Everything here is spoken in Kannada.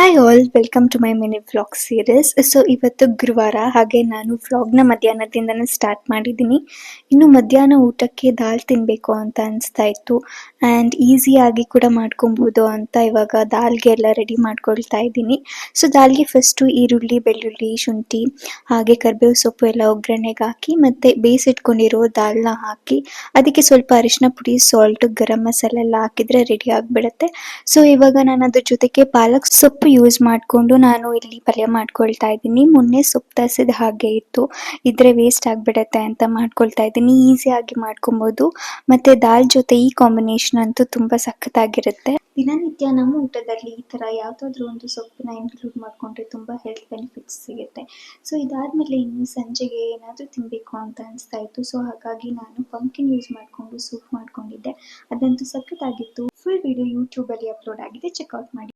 Hi all, welcome to my mini vlog series. So ಇವತ್ತು ಗುರುವಾರ, ಹಾಗೆ ನಾನು ವ್ಲಾಗ್ನ ಮಧ್ಯಾಹ್ನದಿಂದನೇ ಸ್ಟಾರ್ಟ್ ಮಾಡಿದ್ದೀನಿ. ಇನ್ನು ಮಧ್ಯಾಹ್ನ ಊಟಕ್ಕೆ ದಾಲ್ ತಿನ್ನಬೇಕು ಅಂತ ಅನಿಸ್ತಾ ಇತ್ತು ಆ್ಯಂಡ್ ಈಸಿಯಾಗಿ ಕೂಡ ಮಾಡ್ಕೊಬೋದು ಅಂತ ಇವಾಗ ದಾಲ್ಗೆ ಎಲ್ಲ ರೆಡಿ ಮಾಡ್ಕೊಳ್ತಾ ಇದ್ದೀನಿ. ಸೊ ದಾಲ್ಗೆ ಫಸ್ಟು ಈರುಳ್ಳಿ, ಬೆಳ್ಳುಳ್ಳಿ, ಶುಂಠಿ ಹಾಗೆ ಕರಿಬೇವು ಸೊಪ್ಪು ಎಲ್ಲ ಒಗ್ಗರಣೆಗೆ ಹಾಕಿ ಮತ್ತು ಬೇಯಿಸಿಟ್ಕೊಂಡಿರೋ ದಾಲ್ನ ಹಾಕಿ ಅದಕ್ಕೆ ಸ್ವಲ್ಪ ಅರಿಶಿನ ಪುಡಿ, ಸಾಲ್ಟು, ಗರಂ ಮಸಾಲೆ ಎಲ್ಲ ಹಾಕಿದರೆ ರೆಡಿ ಆಗಿಬಿಡುತ್ತೆ. ಸೊ ಇವಾಗ ನಾನು ಅದ್ರ ಜೊತೆಗೆ ಪಾಲಕ್ ಸೊಪ್ಪು ಯೂಸ್ ಮಾಡಿಕೊಂಡು ನಾನು ಇಲ್ಲಿ ಪಲ್ಯ ಮಾಡ್ಕೊಳ್ತಾ ಇದ್ದೀನಿ. ಮೊನ್ನೆ ಸೊಪ್ಪು ತರಿಸಿದ ಹಾಗೆ ಇತ್ತು, ಇದ್ರೆ ವೇಸ್ಟ್ ಆಗಿಬಿಡತ್ತೆ ಅಂತ ಮಾಡ್ಕೊಳ್ತಾ ಇದ್ದೀನಿ. ಈಸಿಯಾಗಿ ಮಾಡ್ಕೊಬೋದು ಮತ್ತು ದಾಲ್ ಜೊತೆ ಈ ಕಾಂಬಿನೇಷನ್ ಅಂತೂ ತುಂಬ ಸಖತ್ತಾಗಿರುತ್ತೆ. ದಿನನಿತ್ಯ ನಮ್ಮ ಊಟದಲ್ಲಿ ಈ ಥರ ಯಾವುದಾದ್ರೂ ಒಂದು ಸೊಪ್ಪನ್ನ ಇನ್ಕ್ಲೂಡ್ ಮಾಡಿಕೊಂಡ್ರೆ ತುಂಬ ಹೆಲ್ತ್ ಬೆನಿಫಿಟ್ಸ್ ಸಿಗುತ್ತೆ. ಸೊ ಇದಾದಮೇಲೆ ಇನ್ನು ಸಂಜೆಗೆ ಏನಾದರೂ ತಿನ್ನಬೇಕು ಅಂತ ಅನಿಸ್ತಾ ಇತ್ತು. ಸೊ ಹಾಗಾಗಿ ನಾನು ಪಂಪ್ಕಿನ್ ಯೂಸ್ ಮಾಡಿಕೊಂಡು ಸೂಪ್ ಮಾಡ್ಕೊಂಡಿದ್ದೆ. ಅದಂತೂ ಸಖತ್ತಾಗಿತ್ತು. ಫುಲ್ ವಿಡಿಯೋ ಯೂಟ್ಯೂಬಲ್ಲಿ ಅಪ್ಲೋಡ್ ಆಗಿದೆ, ಚೆಕ್ಔಟ್ ಮಾಡಿ.